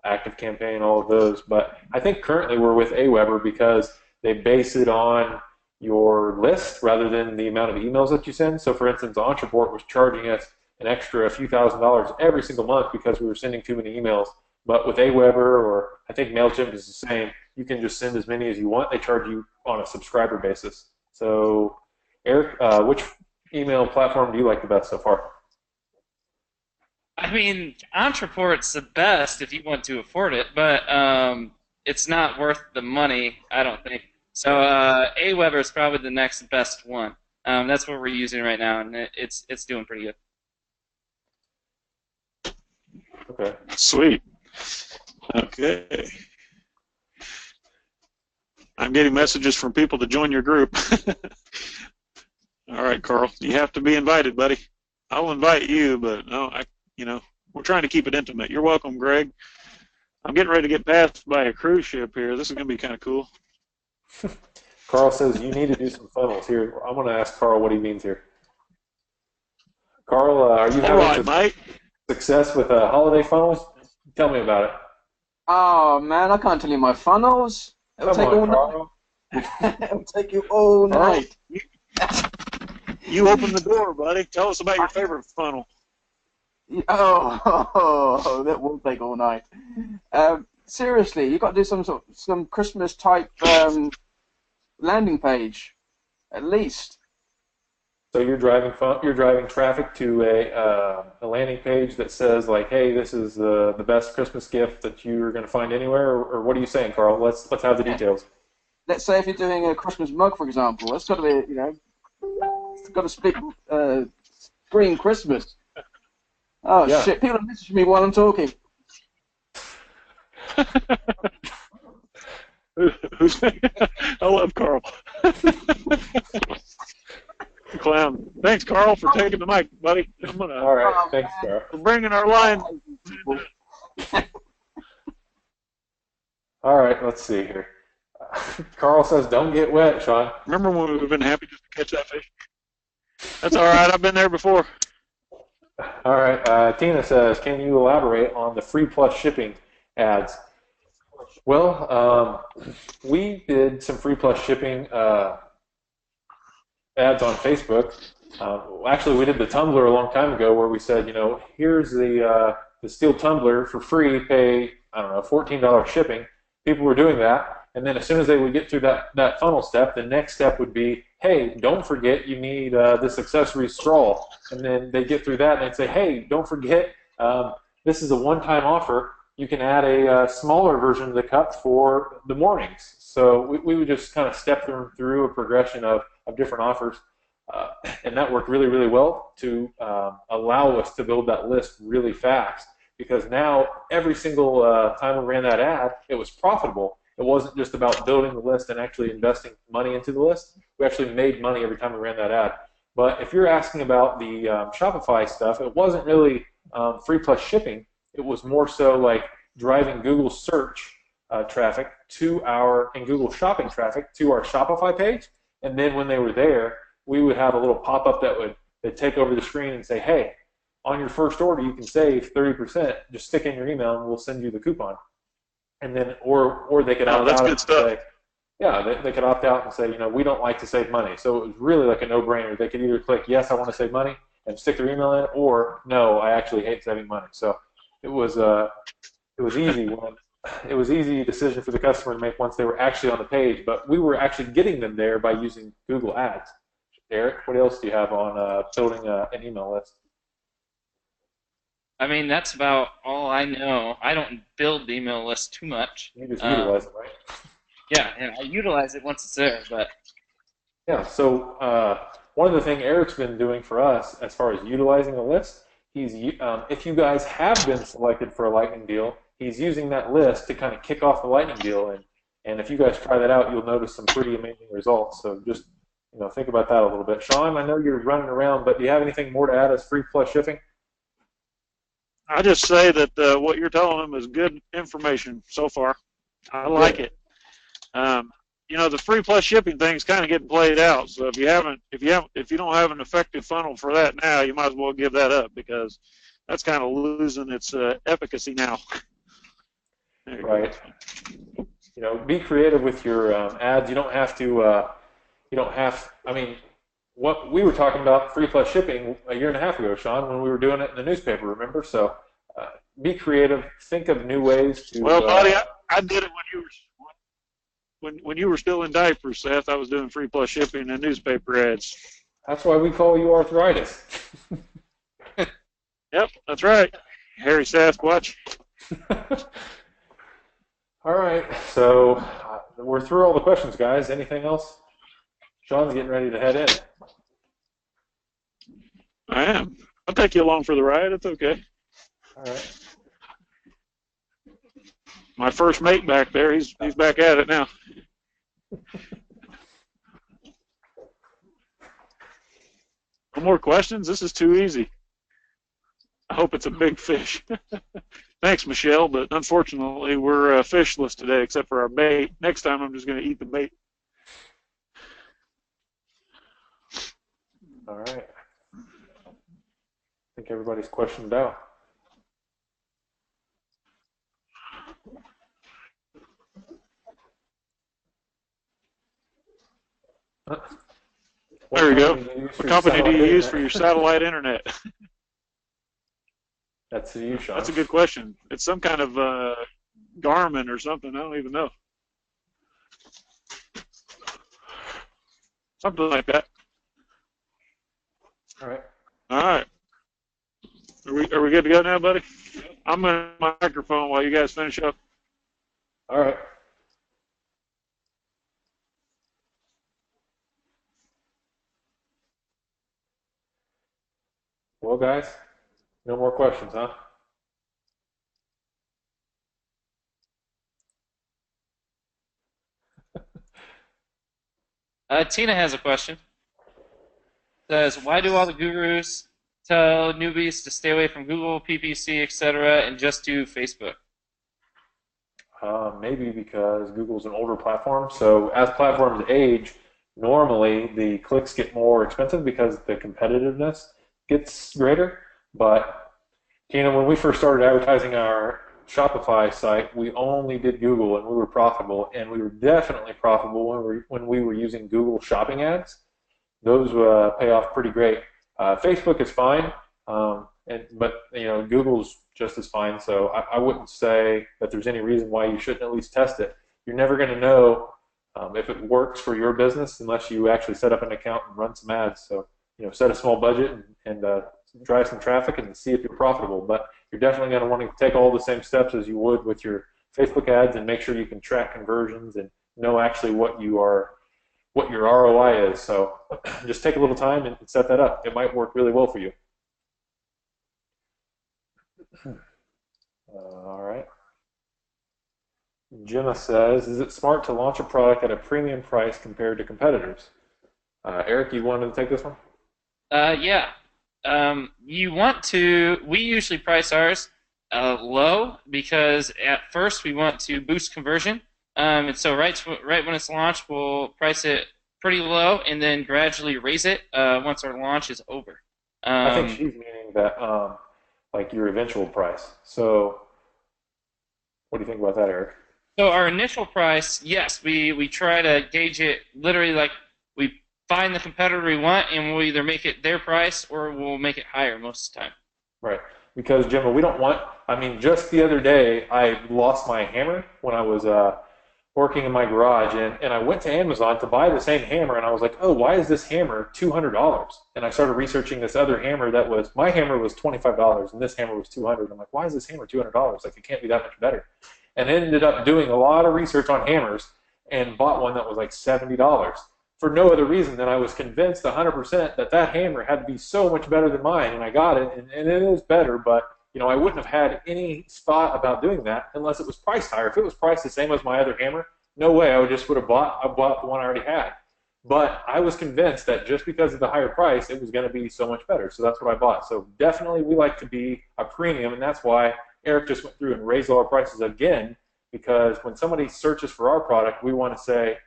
ActiveCampaign, all of those. But I think currently we're with Aweber because they base it on your list rather than the amount of emails that you send. So, for instance, Entreport was charging us an extra few $1,000s every single month because we were sending too many emails. But with Aweber, or I think Mailchimp is the same, you can just send as many as you want. They charge you on a subscriber basis. So, Eric, which email platform do you like the best so far? I mean, Entreport's the best if you want to afford it, but it's not worth the money, I don't think. So Aweber is probably the next best one. That's what we're using right now, and it's doing pretty good. Okay. Sweet. Okay. I'm getting messages from people to join your group. All right, Carl, you have to be invited, buddy. I'll invite you, but no, we're trying to keep it intimate. You're welcome, Greg. I'm getting ready to get passed by a cruise ship here. This is going to be kind of cool. Carl says you need to do some funnels here. I'm going to ask Carl what he means here. Carl, are you having success with holiday funnels? Tell me about it. Oh man, I can't tell you my funnels. It'll take all night. It'll take you all night. You open the door, buddy. Tell us about your favorite funnel. Oh, that will take all night. Seriously, you've got to do some Christmas type landing page, at least. So you're driving traffic to a landing page that says like, hey, this is the best Christmas gift that you're going to find anywhere, or what are you saying, Carl? Let's have the details. Let's say if you're doing a Christmas mug, for example, that's got to be, it's got to speak screen Christmas. Oh yeah. Shit! People are messaging me while I'm talking. I love Carl. Clown. Thanks, Carl, for taking the mic, buddy. All right, thanks, Carl. For bringing our line. All right, let's see here. Carl says, "Don't get wet, Shawn." Remember when we've been happy just to catch that fish? That's all right. I've been there before. All right. Tina says, "Can you elaborate on the free plus shipping ads?" Well, we did some free plus shipping ads on Facebook. Actually, we did the tumbler a long time ago where we said, here's the steel tumbler for free, pay, I don't know, $14 shipping. People were doing that, and then as soon as they would get through that funnel step, the next step would be, hey, don't forget you need this accessory straw. And then they get through that and they'd say, hey, don't forget this is a one-time offer. You can add a smaller version of the cup for the mornings. So we would just kind of step them through a progression of different offers. And that worked really, really well to allow us to build that list really fast. Because now every single time we ran that ad, it was profitable. It wasn't just about building the list and actually investing money into the list. We actually made money every time we ran that ad. But if you're asking about the Shopify stuff, it wasn't really free plus shipping. It was more so like driving Google search traffic and Google shopping traffic to our Shopify page. And then when they were there, we would have a little pop-up that would take over the screen and say, hey, on your first order, you can save 30%. Just stick in your email, and we'll send you the coupon. And then, or they could opt that's out good and stuff. say, yeah, they could opt out and say, we don't like to save money. So it was really like a no-brainer. They could either click yes, I want to save money, and stick their email in, or no, I actually hate saving money. So it was easy it was easy decision for the customer to make once they were actually on the page. But we were actually getting them there by using Google Ads. Eric, what else do you have on building an email list? I mean, that's about all I know. I don't build the email list too much. You just utilize it, right? Yeah, and I utilize it once it's there, but yeah. So one of the things Eric's been doing for us as far as utilizing the list, he's if you guys have been selected for a lightning deal, he's using that list to kind of kick off the lightning deal, and if you guys try that out, you'll notice some pretty amazing results. So just think about that a little bit. Shawn, I know you're running around, but do you have anything more to add as free plus shipping? I just say that what you're telling them is good information so far. I like it. The free plus shipping thing's kind of getting played out. So if you don't have an effective funnel for that now, you might as well give that up, because that's kind of losing its efficacy now. Right. Be creative with your ads. You don't have to. I mean, what we were talking about free plus shipping a year and a half ago, Shawn, when we were doing it in the newspaper. Remember? So be creative. Think of new ways to. Well, buddy, I did it when you were still in diapers, Seth. I was doing free plus shipping and newspaper ads. That's why we call you arthritis. Yep, that's right. Hairy Sasquatch. All right, so we're through all the questions, guys. Anything else? Shawn's getting ready to head in. I am. I'll take you along for the ride. It's okay. All right. My first mate back there, he's back at it now. No more questions? This is too easy. I hope it's a big fish. Thanks, Michelle, but unfortunately we're fishless today except for our bait. Next time I'm just going to eat the bait. All right. I think everybody's questioned out. There we go. What company do you use for your satellite internet? That's to you, Shawn. That's a good question. It's some kind of Garmin or something. I don't even know. Something like that. All right. All right. Are we good to go now, buddy? I'm on my microphone while you guys finish up. All right. Well, guys, no more questions, huh? Tina has a question. Says, why do all the gurus tell newbies to stay away from Google, PPC, etc., and just do Facebook? Maybe because Google's an older platform. So as platforms age, normally the clicks get more expensive because the competitiveness gets greater. But, when we first started advertising our Shopify site, we only did Google, and we were profitable. And we were definitely profitable when we were using Google shopping ads. Those pay off pretty great. Facebook is fine, but Google's just as fine. So I wouldn't say that there's any reason why you shouldn't at least test it. You're never going to know if it works for your business unless you actually set up an account and run some ads. So set a small budget and drive some traffic and see if you're profitable. But you're definitely going to want to take all the same steps as you would with your Facebook ads and make sure you can track conversions and know actually what your ROI is. So just take a little time and set that up. It might work really well for you. All right. Gemma says, is it smart to launch a product at a premium price compared to competitors? Eric, you wanted to take this one? Yeah. We usually price ours low because at first we want to boost conversion. And so right when it's launched, we'll price it pretty low and then gradually raise it once our launch is over. I think she's meaning that, like your eventual price. So, what do you think about that, Eric? So our initial price, yes, we try to gauge it literally like we find the competitor we want and we'll either make it their price or we'll make it higher most of the time. Right. Because, Jim, we don't want, I mean, just the other day, I lost my hammer when I was working in my garage, and I went to Amazon to buy the same hammer, and I was like, oh, why is this hammer $200? And I started researching this other hammer that was, my hammer was $25, and this hammer was $200. I'm like, why is this hammer $200? Like, it can't be that much better. And ended up doing a lot of research on hammers and bought one that was like $70 for no other reason than I was convinced 100% that that hammer had to be so much better than mine, and I got it, and it is better, but you know, I wouldn't have had any thought about doing that unless it was priced higher. If it was priced the same as my other hammer, no way, I would have bought the one I already had. But I was convinced that just because of the higher price, it was going to be so much better, so that's what I bought. So definitely we like to be a premium, and that's why Eric just went through and raised all our prices again, because when somebody searches for our product, we want to say,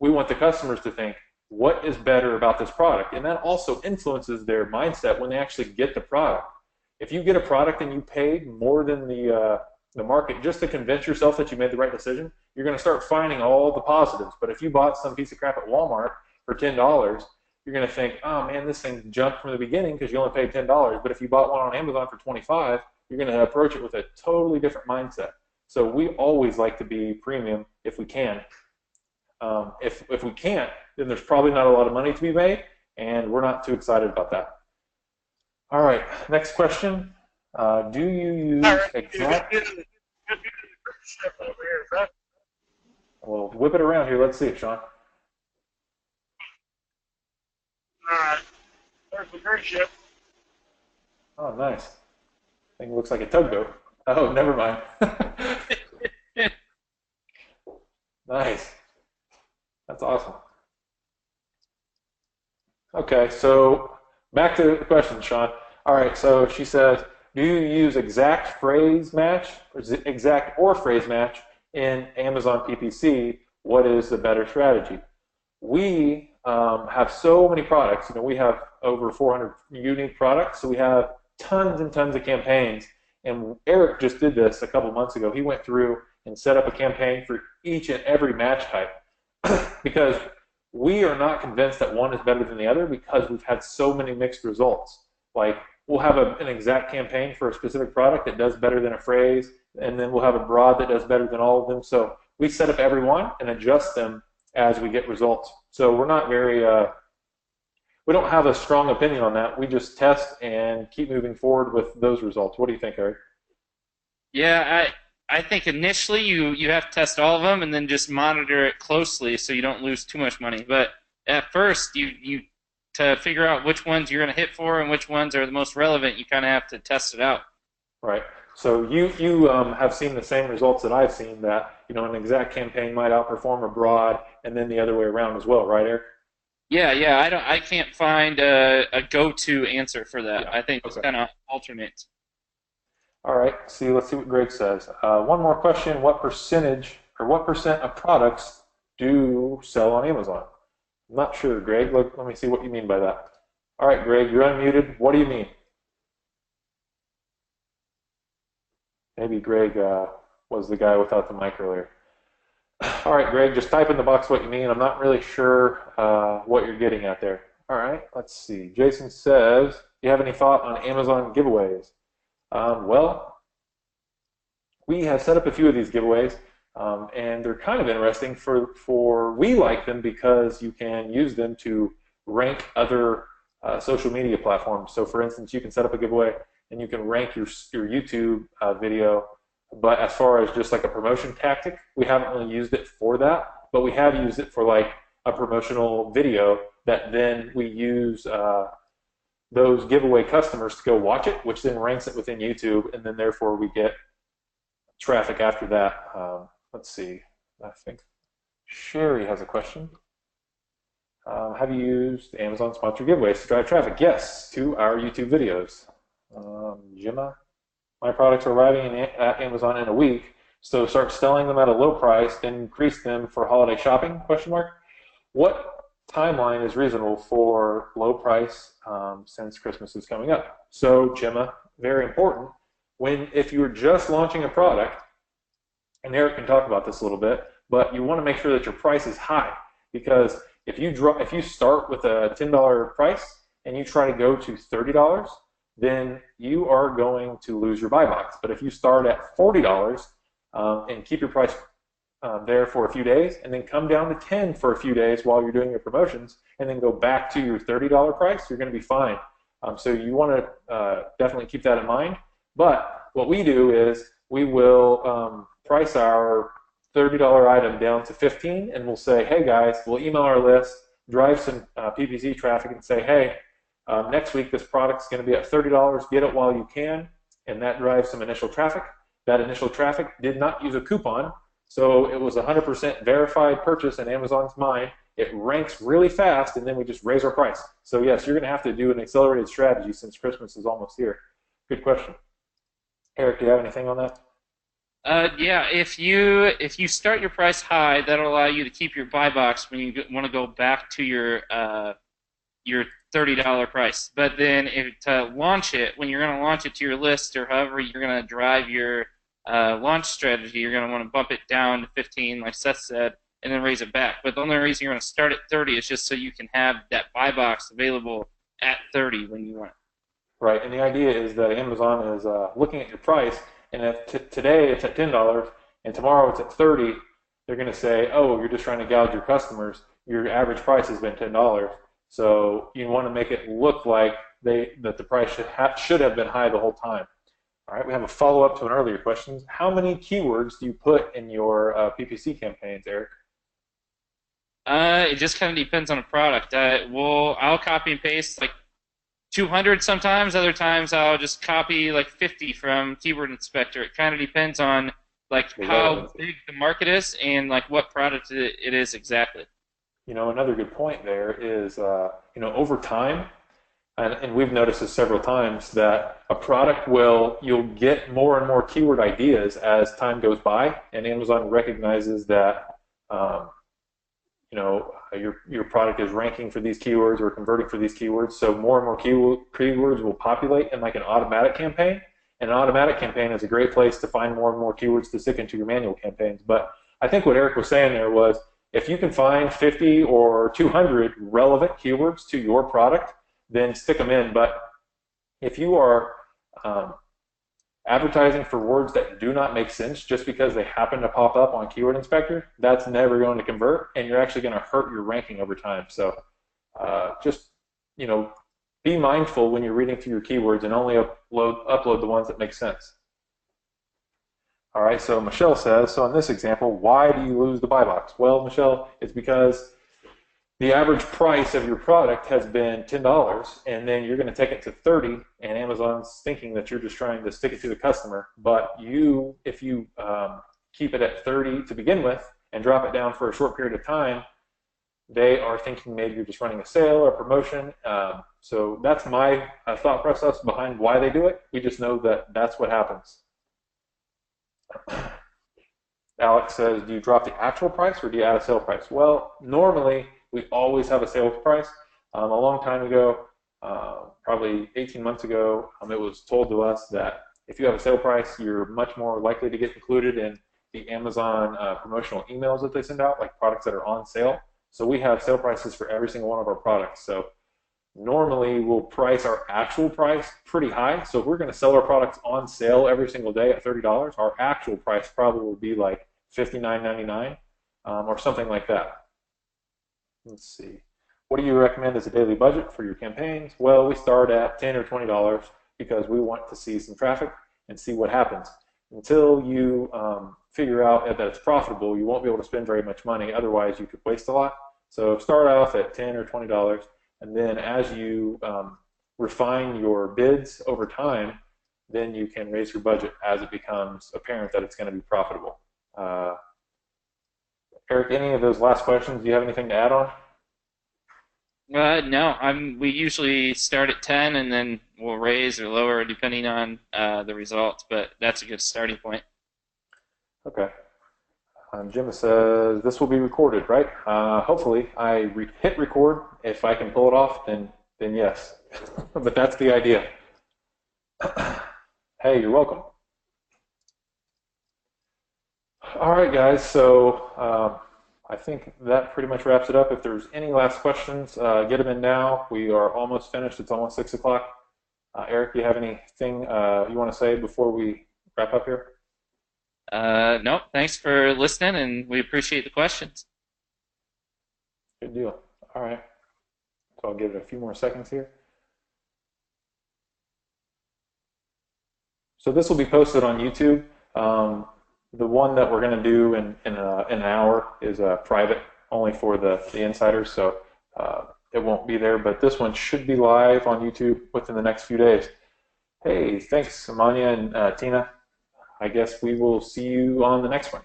we want the customers to think, what is better about this product? And that also influences their mindset when they actually get the product. If you get a product and you paid more than the market just to convince yourself that you made the right decision, you're going to start finding all the positives. But if you bought some piece of crap at Walmart for $10, you're going to think, oh man, this thing jumped from the beginning because you only paid $10. But if you bought one on Amazon for $25, you're going to approach it with a totally different mindset. So we always like to be premium if we can. If we can't, then there's probably not a lot of money to be made, and we're not too excited about that. All right, next question. Do you use exact... Well, whip it around here. Let's see it, Sean. All right. There's the great ship. Oh, nice. Thing looks like a tugboat. Oh, never mind. Nice. That's awesome. Okay, so back to the question, Sean. All right, so she says, do you use exact phrase match, or exact or phrase match in Amazon PPC? What is the better strategy? We have so many products. You know, we have over 400 unique products, so we have tons and tons of campaigns. And Eric just did this a couple months ago. He went through and set up a campaign for each and every match type because we are not convinced that one is better than the other because we've had so many mixed results. Like, we'll have an exact campaign for a specific product that does better than a phrase, and then we'll have a broad that does better than all of them. So we set up every one and adjust them as we get results. So we're not very, we don't have a strong opinion on that. We just test and keep moving forward with those results. What do you think, Eric? Yeah, I think initially you have to test all of them and then just monitor it closely so you don't lose too much money. But at first, you to figure out which ones you're going to hit for and which ones are the most relevant, you kind of have to test it out. Right. So you have seen the same results that I've seen, that you know an exact campaign might outperform a broad, and then the other way around as well, right, Eric? Yeah. I can't find a go-to answer for that. Yeah. I think it's kind of alternates. All right. Let's see what Greg says. One more question: what percentage or what percent of products do sell on Amazon? I'm not sure, Greg. Let me see what you mean by that. All right, Greg, you're unmuted. What do you mean? Maybe Greg was the guy without the mic earlier. All right, Greg, just type in the box what you mean. I'm not really sure what you're getting at there. All right, let's see. Jason says, do you have any thought on Amazon giveaways? Well, we have set up a few of these giveaways, and they're kind of interesting. We like them because you can use them to rank other social media platforms. So, for instance, you can set up a giveaway and you can rank your YouTube video. But as far as just like a promotion tactic, we haven't really used it for that. But we have used it for like a promotional video that then we use those giveaway customers to go watch it, which then ranks it within YouTube, and then therefore we get traffic after that. Let's see. I think Sherry has a question. Have you used Amazon sponsored giveaways to drive traffic? Yes, to our YouTube videos. Gemma, my products are arriving at Amazon in a week, so start selling them at a low price, then increase them for holiday shopping? Question mark. What timeline is reasonable for low price since Christmas is coming up. So, Gemma, very important, if you're just launching a product, and Eric can talk about this a little bit, but you want to make sure that your price is high, because if you start with a $10 price and you try to go to $30, then you are going to lose your buy box. But if you start at $40 and keep your price there for a few days, and then come down to 10 for a few days while you're doing your promotions, and then go back to your $30 price, you're going to be fine. So you want to definitely keep that in mind. But what we do is we will price our $30 item down to 15, and we'll say, hey guys, we'll email our list, drive some PPC traffic, and say, hey, next week this product's going to be at $30. Get it while you can, and that drives some initial traffic. That initial traffic did not use a coupon, so it was 100% verified purchase in Amazon's mind. It ranks really fast, and then we just raise our price. So yes, you're going to have to do an accelerated strategy since Christmas is almost here. Good question. Eric, do you have anything on that? Yeah, if you start your price high, that'll allow you to keep your buy box when you want to go back to your $30 price. But then to launch it, when you're going to launch it to your list or however you're going to drive your launch strategy, you're going to want to bump it down to 15, like Seth said, and then raise it back. But the only reason you're going to start at 30 is just so you can have that buy box available at 30 when you want it. Right, and the idea is that Amazon is looking at your price, and if today it's at $10 and tomorrow it's at 30, they're going to say, oh, you're just trying to gouge your customers. Your average price has been $10. So you want to make it look like that the price should have been high the whole time. All right, we have a follow-up to an earlier question. How many keywords do you put in your PPC campaigns, Eric? It just kind of depends on the product. I'll copy and paste like 200 sometimes. Other times I'll just copy like 50 from Keyword Inspector. It kind of depends on like how big the market is and like what product it is exactly. Another good point there is, over time, and we've noticed this several times, that a product you'll get more and more keyword ideas as time goes by, and Amazon recognizes that, your product is ranking for these keywords or converting for these keywords, so more and more keywords will populate in like an automatic campaign, and an automatic campaign is a great place to find more and more keywords to stick into your manual campaigns. But I think what Eric was saying there was, if you can find 50 or 200 relevant keywords to your product, then stick them in. But if you are advertising for words that do not make sense just because they happen to pop up on Keyword Inspector, that's never going to convert, and you're actually going to hurt your ranking over time. So just be mindful when you're reading through your keywords and only upload the ones that make sense. All right, so Michelle says, so in this example, why do you lose the buy box? Well, Michelle, it's because the average price of your product has been $10, and then you're going to take it to 30, and Amazon's thinking that you're just trying to stick it to the customer. But if you keep it at 30 to begin with and drop it down for a short period of time, they are thinking maybe you're just running a sale or a promotion. So that's my thought process behind why they do it. We just know that that's what happens. Alex says, do you drop the actual price or do you add a sale price? Well, normally we always have a sales price. A long time ago, probably 18 months ago, it was told to us that if you have a sale price, you're much more likely to get included in the Amazon promotional emails that they send out, like products that are on sale. So we have sale prices for every single one of our products. So normally we'll price our actual price pretty high. So if we're going to sell our products on sale every single day at $30, our actual price probably will be like $59.99 or something like that. Let's see. What do you recommend as a daily budget for your campaigns? Well, we start at $10 or $20 because we want to see some traffic and see what happens. Until you figure out that it's profitable, you won't be able to spend very much money. Otherwise, you could waste a lot. So start off at $10 or $20. And then as you refine your bids over time, then you can raise your budget as it becomes apparent that it's going to be profitable. Eric, any of those last questions, do you have anything to add on? No, we usually start at 10 and then we'll raise or lower depending on the results, but that's a good starting point. Okay. Jim says this will be recorded, right? Hopefully, I hit record. If I can pull it off, then yes. But that's the idea. Hey, you're welcome. All right, guys. So I think that pretty much wraps it up. If there's any last questions, get them in now. We are almost finished. It's almost 6 o'clock. Eric, do you have anything you want to say before we wrap up here? No, thanks for listening, and we appreciate the questions. Good deal. All right. So I'll give it a few more seconds here. So this will be posted on YouTube. The one that we're going to do in an hour is private, only for the insiders, so it won't be there. But this one should be live on YouTube within the next few days. Hey, thanks, Amanya and Tina. I guess we will see you on the next one.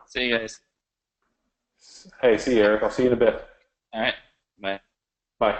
See you guys. Hey, see you, Eric. I'll see you in a bit. All right. Bye. Bye.